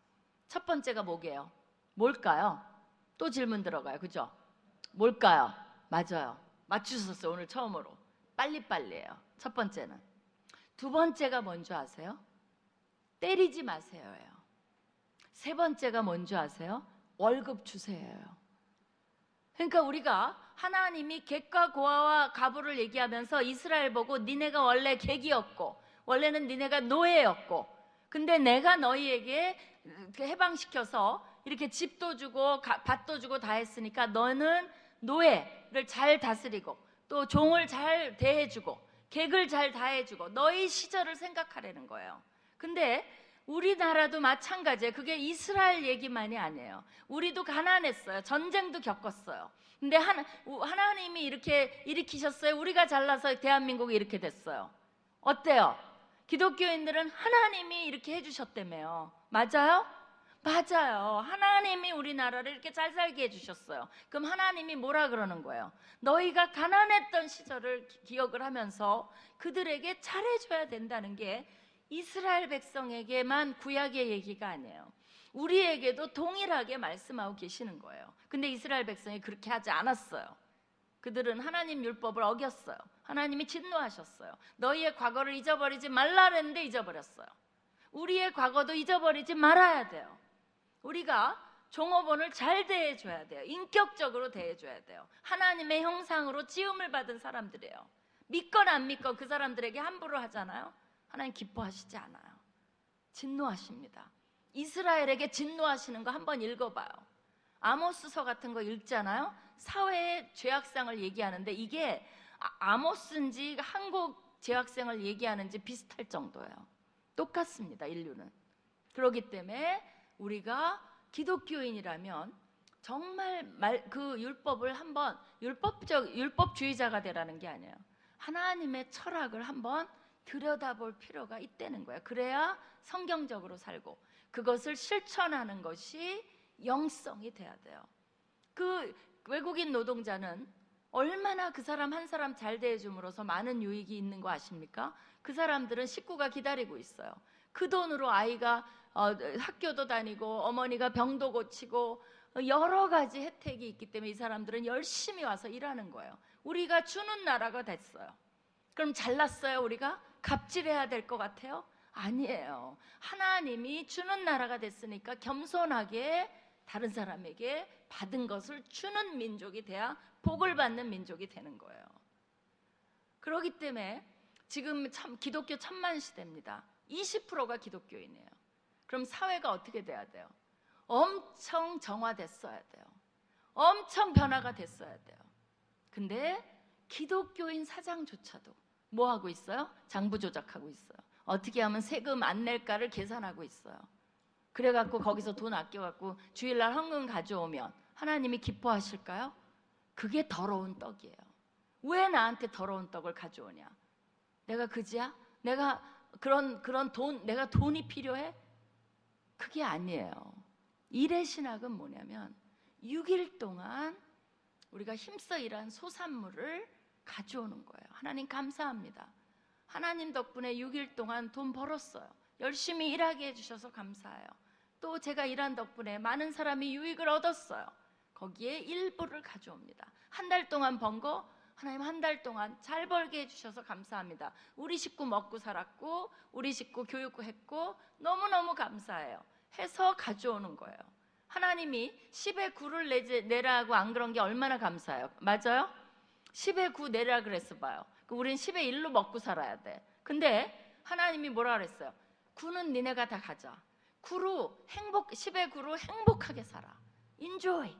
첫 번째가 뭐게요? 뭘까요? 또 질문 들어가요. 그죠? 뭘까요? 맞아요. 맞추셨어요. 오늘 처음으로. 빨리빨리예요. 첫 번째는. 두 번째가 뭔지 아세요? 때리지 마세요예요. 세 번째가 뭔지 아세요? 월급 주세요예요. 그러니까 우리가 하나님이 객과 고아와 과부를 얘기하면서 이스라엘 보고 니네가 원래 객이었고 원래는 니네가 노예였고 근데 내가 너희에게 해방시켜서 이렇게 집도 주고 밭도 주고 다 했으니까 너는 노예를 잘 다스리고 또 종을 잘 대해주고 객을 잘 다해주고 너희 시절을 생각하라는 거예요. 근데 우리나라도 마찬가지예요. 그게 이스라엘 얘기만이 아니에요. 우리도 가난했어요. 전쟁도 겪었어요. 근데 하나님이 이렇게 일으키셨어요. 우리가 잘나서 대한민국이 이렇게 됐어요. 어때요? 기독교인들은 하나님이 이렇게 해주셨다며요. 맞아요? 맞아요. 하나님이 우리나라를 이렇게 잘 살게 해주셨어요. 그럼 하나님이 뭐라 그러는 거예요? 너희가 가난했던 시절을 기억을 하면서 그들에게 잘해줘야 된다는 게 이스라엘 백성에게만 구약의 얘기가 아니에요. 우리에게도 동일하게 말씀하고 계시는 거예요. 근데 이스라엘 백성이 그렇게 하지 않았어요. 그들은 하나님 율법을 어겼어요. 하나님이 진노하셨어요. 너희의 과거를 잊어버리지 말라 그랬는데 잊어버렸어요. 우리의 과거도 잊어버리지 말아야 돼요. 우리가 종업원을 잘 대해줘야 돼요. 인격적으로 대해줘야 돼요. 하나님의 형상으로 지음을 받은 사람들이에요. 믿건 안 믿건 그 사람들에게 함부로 하잖아요. 하나님 기뻐하시지 않아요. 진노하십니다. 이스라엘에게 진노하시는 거 한번 읽어봐요. 아모스서 같은 거 읽잖아요. 사회의 죄악상을 얘기하는데 이게 아모스인지 한국 죄악상을 얘기하는지 비슷할 정도예요. 똑같습니다. 인류는. 그렇기 때문에 우리가 기독교인이라면 정말 그 율법을 한번 율법주의자가 되라는 게 아니에요. 하나님의 철학을 한번 들여다볼 필요가 있다는 거예요. 그래야 성경적으로 살고 그것을 실천하는 것이 영성이 돼야 돼요. 그 외국인 노동자는 얼마나 그 사람 한 사람 잘 대해줌으로써 많은 유익이 있는 거 아십니까? 그 사람들은 식구가 기다리고 있어요. 그 돈으로 아이가 학교도 다니고 어머니가 병도 고치고 여러 가지 혜택이 있기 때문에 이 사람들은 열심히 와서 일하는 거예요. 우리가 주는 나라가 됐어요. 그럼 잘났어요? 우리가? 갑질해야 될 것 같아요? 아니에요. 하나님이 주는 나라가 됐으니까 겸손하게 다른 사람에게 받은 것을 주는 민족이 돼야 복을 받는 민족이 되는 거예요. 그렇기 때문에 지금 참 기독교 천만 시대입니다. 20%가 기독교인이에요. 그럼 사회가 어떻게 돼야 돼요? 엄청 정화됐어야 돼요. 엄청 변화가 됐어야 돼요. 근데 기독교인 사장조차도 뭐 하고 있어요? 장부 조작하고 있어요. 어떻게 하면 세금 안 낼까를 계산하고 있어요. 그래갖고 거기서 돈 아껴갖고 주일날 헌금 가져오면 하나님이 기뻐하실까요? 그게 더러운 떡이에요. 왜 나한테 더러운 떡을 가져오냐? 내가 그지야? 내가 그런 돈, 내가 돈이 필요해? 그게 아니에요. 일의 신학은 뭐냐면 6일 동안 우리가 힘써 일한 소산물을 가져오는 거예요. 하나님 감사합니다. 하나님 덕분에 6일 동안 돈 벌었어요. 열심히 일하게 해주셔서 감사해요. 또 제가 일한 덕분에 많은 사람이 유익을 얻었어요. 거기에 일부를 가져옵니다. 한 달 동안 번 거 하나님 한 달 동안 잘 벌게 해주셔서 감사합니다. 우리 식구 먹고 살았고 우리 식구 교육했고 너무너무 감사해요. 해서 가져오는 거예요. 하나님이 10의 9를 내라고 안 그런 게 얼마나 감사해요. 맞아요? 10의 9 내라 그랬어 봐요. 우린 10의 1로 먹고 살아야 돼. 근데 하나님이 뭐라 그랬어요? 9는 니네가 다 가져. 10의 9로 행복하게 살아. enjoy.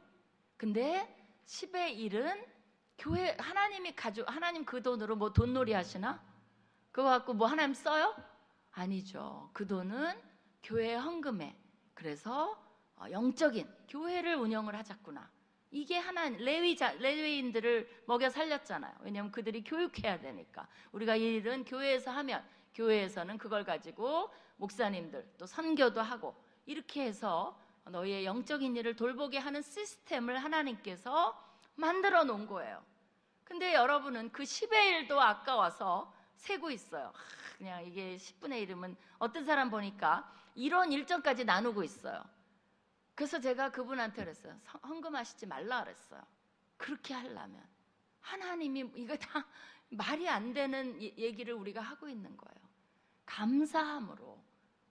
근데 10의 1은 교회, 하나님 그 돈으로 뭐 돈놀이 하시나? 그거 갖고 뭐 하나님 써요? 아니죠. 그 돈은 교회 헌금에. 그래서 영적인 교회를 운영을 하자꾸나. 이게 레위인들을 먹여 살렸잖아요. 왜냐하면 그들이 교육해야 되니까. 우리가 이 일은 교회에서 하면 교회에서는 그걸 가지고 목사님들 또 선교도 하고 이렇게 해서 너희의 영적인 일을 돌보게 하는 시스템을 하나님께서 만들어 놓은 거예요. 근데 여러분은 그 10의 1도 아까워서 세고 있어요. 그냥 이게 10분의 1이면 어떤 사람 보니까 이런 일정까지 나누고 있어요. 그래서 제가 그분한테 그랬어요. 헌금하시지 말라 그랬어요. 그렇게 하려면 하나님이 이거 다 말이 안 되는 얘기를 우리가 하고 있는 거예요. 감사함으로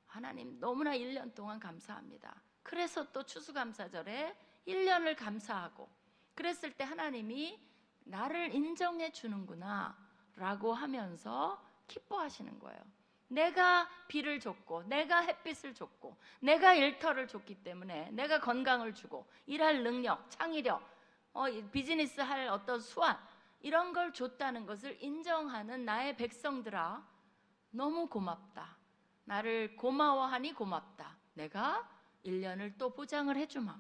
하나님 너무나 1년 동안 감사합니다. 그래서 또 추수감사절에 1년을 감사하고 그랬을 때 하나님이 나를 인정해 주는구나 라고 하면서 기뻐하시는 거예요. 내가 비를 줬고 내가 햇빛을 줬고 내가 일터를 줬기 때문에 내가 건강을 주고 일할 능력, 창의력, 비즈니스 할 어떤 수완 이런 걸 줬다는 것을 인정하는 나의 백성들아 너무 고맙다. 나를 고마워하니 고맙다. 내가 1년을 또 보장을 해주마.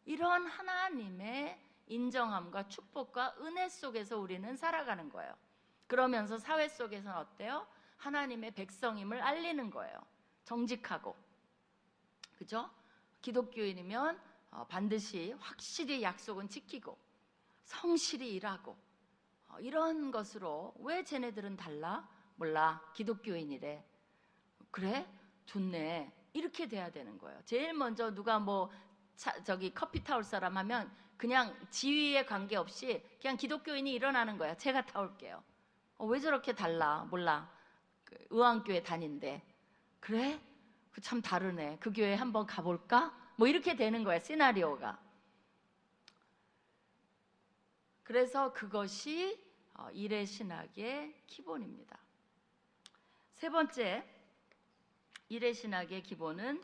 이런 하나님의 인정함과 축복과 은혜 속에서 우리는 살아가는 거예요. 그러면서 사회 속에서는 어때요? 하나님의 백성임을 알리는 거예요. 정직하고, 그죠? 기독교인이면 반드시 확실히 약속은 지키고 성실히 일하고 이런 것으로. 왜 쟤네들은 달라? 몰라. 기독교인이래. 그래? 좋네. 이렇게 돼야 되는 거예요. 제일 먼저 누가 커피 타올 사람 하면 그냥 지위에 관계없이 그냥 기독교인이 일어나는 거야. 제가 타올게요. 왜 저렇게 달라? 몰라. 의왕교회 다닌대. 그래? 참 다르네. 그 교회 한번 가볼까? 뭐 이렇게 되는 거야. 시나리오가. 그래서 그것이 일의 신학의 기본입니다. 세 번째, 일의 신학의 기본은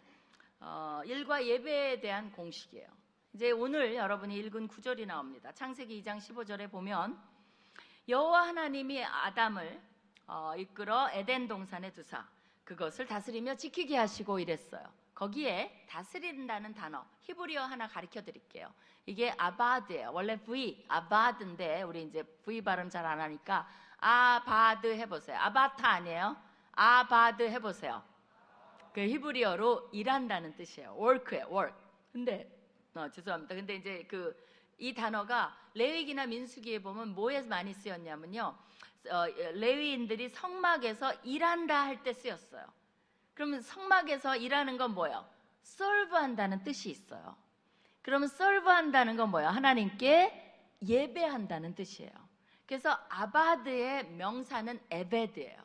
일과 예배에 대한 공식이에요. 이제 오늘 여러분이 읽은 구절이 나옵니다. 창세기 2장 15절에 보면 여호와 하나님이 아담을 이끌어 에덴 동산에 두사 그것을 다스리며 지키게 하시고 이랬어요. 거기에 다스린다는 단어 히브리어 하나 가르쳐 드릴게요. 이게 아바드예요. 원래 V 아바드인데 우리 이제 V 발음 잘 안 하니까 아바드 해보세요. 아바타 아니에요? 아바드 해보세요. 그 히브리어로 일한다는 뜻이에요. work예요, work. 근데 죄송합니다. 근데 이제 이 단어가 레위기나 민수기에 보면 뭐에 많이 쓰였냐면요. 레위인들이 성막에서 일한다 할 때 쓰였어요. 그러면 성막에서 일하는 건 뭐예요? serve한다는 뜻이 있어요. 그러면 serve한다는 건 뭐예요? 하나님께 예배한다는 뜻이에요. 그래서 아바드의 명사는 에베드예요.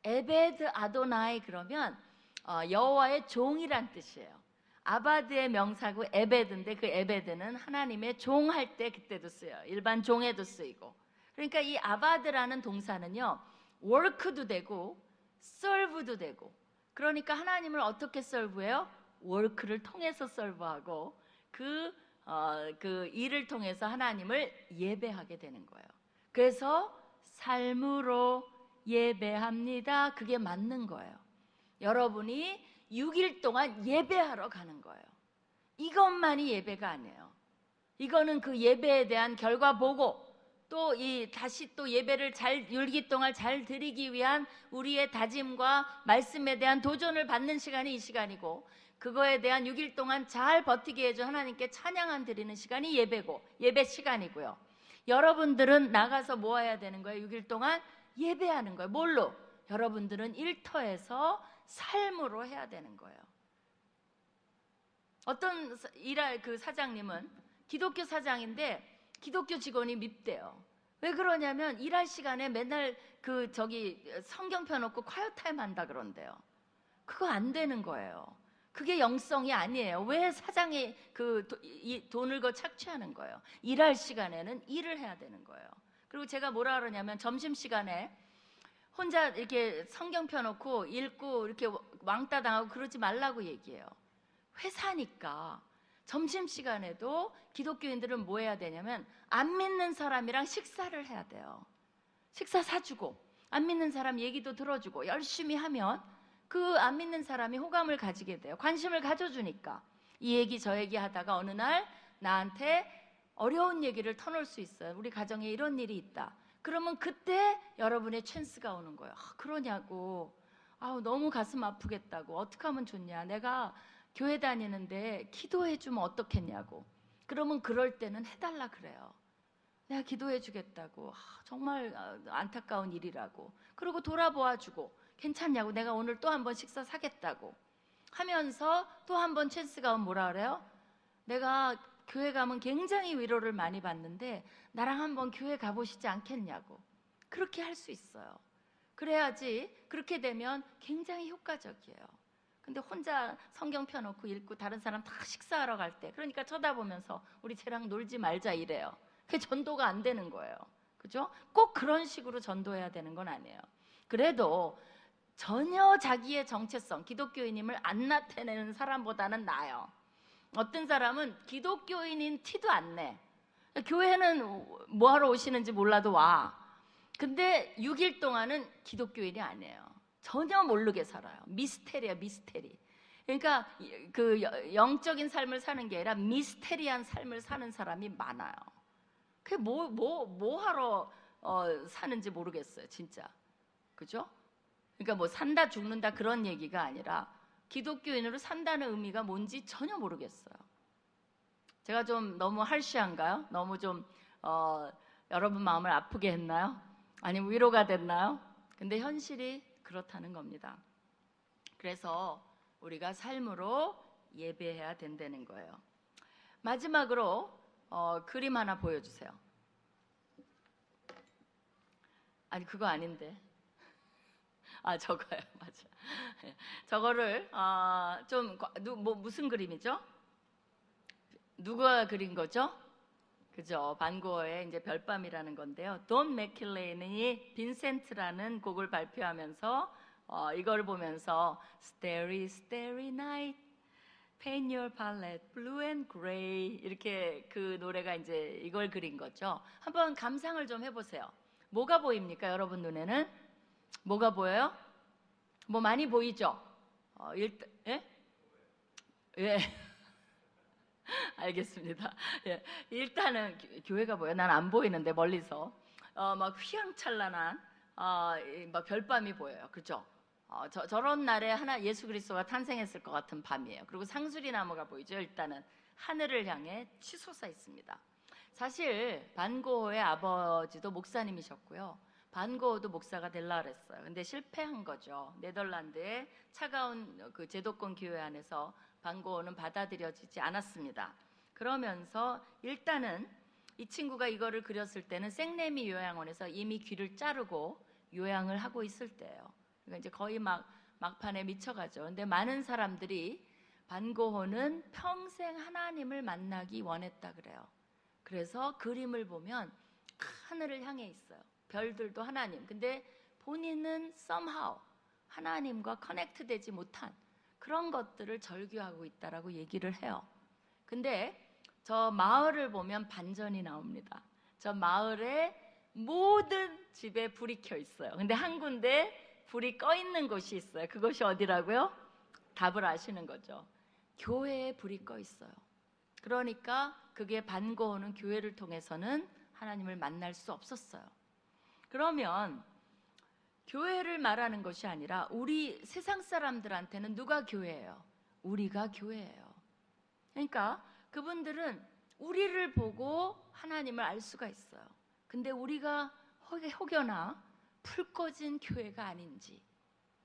에베드 아도나이 그러면 여호와의 종이란 뜻이에요. 아바드의 명사고 에베드인데 그 에베드는 하나님의 종 할 때 그때도 쓰여요. 일반 종에도 쓰이고. 그러니까 이 아바드라는 동사는요 work도 되고 serve도 되고 그러니까 하나님을 어떻게 설브해요? 워크를 통해서 설브하고 그 일을 통해서 하나님을 예배하게 되는 거예요. 그래서 삶으로 예배합니다. 그게 맞는 거예요. 여러분이 6일 동안 예배하러 가는 거예요. 이것만이 예배가 아니에요. 이거는 그 예배에 대한 결과 보고 또 다시 또 예배를 잘 6일 동안 잘 드리기 위한 우리의 다짐과 말씀에 대한 도전을 받는 시간이 이 시간이고, 그거에 대한 6일 동안 잘 버티게 해줘 하나님께 찬양 드리는 시간이 예배고, 예배 시간이고요. 여러분들은 나가서 뭐 해야 되는 거예요? 6일 동안 예배하는 거예요. 뭘로? 여러분들은 일터에서 삶으로 해야 되는 거예요. 어떤 일할 그 사장님은 기독교 사장인데 기독교 직원이 밉대요. 왜 그러냐면 일할 시간에 맨날 성경 펴놓고 콰이어 타임 한다 그런대요. 그거 안 되는 거예요. 그게 영성이 아니에요. 왜 사장이 돈을 착취하는 거예요? 일할 시간에는 일을 해야 되는 거예요. 그리고 제가 뭐라 그러냐면 점심시간에 혼자 이렇게 성경 펴놓고 읽고 이렇게 왕따 당하고 그러지 말라고 얘기해요. 회사니까 점심시간에도 기독교인들은 뭐 해야 되냐면 안 믿는 사람이랑 식사를 해야 돼요. 식사 사주고 안 믿는 사람 얘기도 들어주고 열심히 하면 그 안 믿는 사람이 호감을 가지게 돼요. 관심을 가져주니까. 이 얘기 저 얘기 하다가 어느 날 나한테 어려운 얘기를 터놓을 수 있어요. 우리 가정에 이런 일이 있다. 그러면 그때 여러분의 찬스가 오는 거예요. 그러냐고. 너무 가슴 아프겠다고. 어떻게 하면 좋냐. 내가 교회 다니는데 기도해 주면 어떻겠냐고. 그러면 그럴 때는 해달라 그래요. 내가 기도해 주겠다고. 정말 안타까운 일이라고. 그리고 돌아보아 주고 괜찮냐고. 내가 오늘 또 한 번 식사 사겠다고 하면서 또 한 번 찬스가 오면 뭐라 그래요? 내가 교회 가면 굉장히 위로를 많이 받는데 나랑 한번 교회 가보시지 않겠냐고. 그렇게 할 수 있어요. 그래야지. 그렇게 되면 굉장히 효과적이에요. 근데 혼자 성경 펴놓고 읽고 다른 사람 다 식사하러 갈 때 그러니까 쳐다보면서 우리 쟤랑 놀지 말자 이래요. 그게 전도가 안 되는 거예요. 그죠? 꼭 그런 식으로 전도해야 되는 건 아니에요. 그래도 전혀 자기의 정체성, 기독교인임을 안 나타내는 사람보다는 나아요. 어떤 사람은 기독교인인 티도 안 내. 교회는 뭐하러 오시는지 몰라도 와. 근데 6일 동안은 기독교인이 아니에요. 전혀 모르게 살아요. 미스테리야, 미스테리. 그러니까 그 영적인 삶을 사는 게 아니라 미스테리한 삶을 사는 사람이 많아요. 그게 뭐 하러 사는지 모르겠어요, 진짜. 그죠? 그러니까 뭐 산다 죽는다 그런 얘기가 아니라 기독교인으로 산다는 의미가 뭔지 전혀 모르겠어요. 제가 좀 너무 할시한가요? 너무 좀 여러분 마음을 아프게 했나요? 아니면 위로가 됐나요? 근데 현실이 그렇다는 겁니다. 그래서 우리가 삶으로 예배해야 된다는 거예요. 마지막으로 그림 하나 보여주세요. 아니 그거 아닌데. 저거요. 맞아. 저거를 무슨 그림이죠? 누가 그린 거죠? 그죠? 반 고흐의 이제 별밤이라는 건데요. 돈 맥킬레인이 빈센트라는 곡을 발표하면서 이걸 보면서 Starry Starry Night, Paint Your Palette Blue and Gray 이렇게 그 노래가 이제 이걸 그린 거죠. 한번 감상을 좀 해보세요. 뭐가 보입니까? 여러분 눈에는 뭐가 보여요? 뭐 많이 보이죠? 예? 예. 알겠습니다. 예. 일단은 교회가 뭐예요? 난 안 보이는데 멀리서 막 휘황찬란한 막 별밤이 보여요. 그죠? 저런 날에 예수 그리스도가 탄생했을 것 같은 밤이에요. 그리고 상수리 나무가 보이죠. 일단은 하늘을 향해 치솟아 있습니다. 사실 반 고흐의 아버지도 목사님이셨고요. 반 고흐도 목사가 되려고 그랬어요. 근데 실패한 거죠. 네덜란드의 차가운 그 제도권 교회 안에서 반 고흐는 받아들여지지 않았습니다. 그러면서 일단은 이 친구가 이거를 그렸을 때는 생레미 요양원에서 이미 귀를 자르고 요양을 하고 있을 때예요. 그러니까 이제 거의 막판에 미쳐가죠. 근데 많은 사람들이 반 고흐는 평생 하나님을 만나기 원했다 그래요. 그래서 그림을 보면 하늘을 향해 있어요. 별들도 하나님. 근데 본인은 somehow 하나님과 커넥트 되지 못한 그런 것들을 절규하고 있다라고 얘기를 해요. 근데 저 마을을 보면 반전이 나옵니다. 저 마을에 모든 집에 불이 켜 있어요. 근데 한 군데 불이 꺼 있는 곳이 있어요. 그곳이 어디라고요? 답을 아시는 거죠. 교회에 불이 꺼 있어요. 그러니까 그게 반고하는 교회를 통해서는 하나님을 만날 수 없었어요. 그러면 교회를 말하는 것이 아니라 우리 세상 사람들한테는 누가 교회예요? 우리가 교회예요. 그러니까 그분들은 우리를 보고 하나님을 알 수가 있어요. 근데 우리가 혹여나 불 꺼진 교회가 아닌지,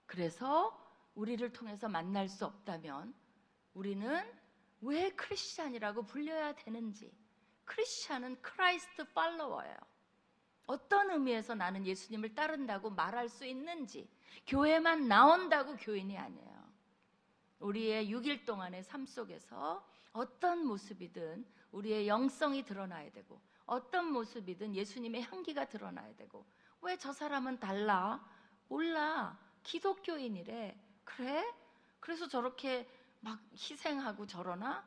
그래서 우리를 통해서 만날 수 없다면 우리는 왜 크리스찬이라고 불려야 되는지, 크리스찬은 크라이스트 팔로워예요. 어떤 의미에서 나는 예수님을 따른다고 말할 수 있는지, 교회만 나온다고 교인이 아니에요. 우리의 6일 동안의 삶 속에서 어떤 모습이든 우리의 영성이 드러나야 되고, 어떤 모습이든 예수님의 향기가 드러나야 되고. 왜 저 사람은 달라? 몰라. 기독교인이래. 그래? 그래서 저렇게 막 희생하고 저러나?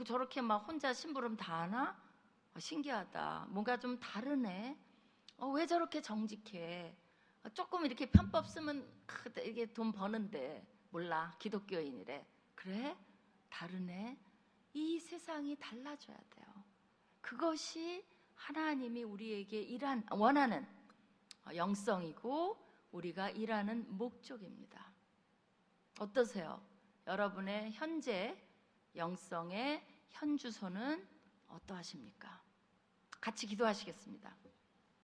저렇게 막 혼자 심부름 다 하나? 신기하다. 뭔가 좀 다르네. 왜 저렇게 정직해? 조금 이렇게 편법 쓰면 이게 돈 버는데. 몰라. 기독교인이래. 그래? 다르네. 이 세상이 달라져야 돼요. 그것이 하나님이 우리에게 원하는 영성이고 우리가 일하는 목적입니다. 어떠세요? 여러분의 현재 영성의 현주소는 어떠하십니까? 같이 기도하시겠습니다.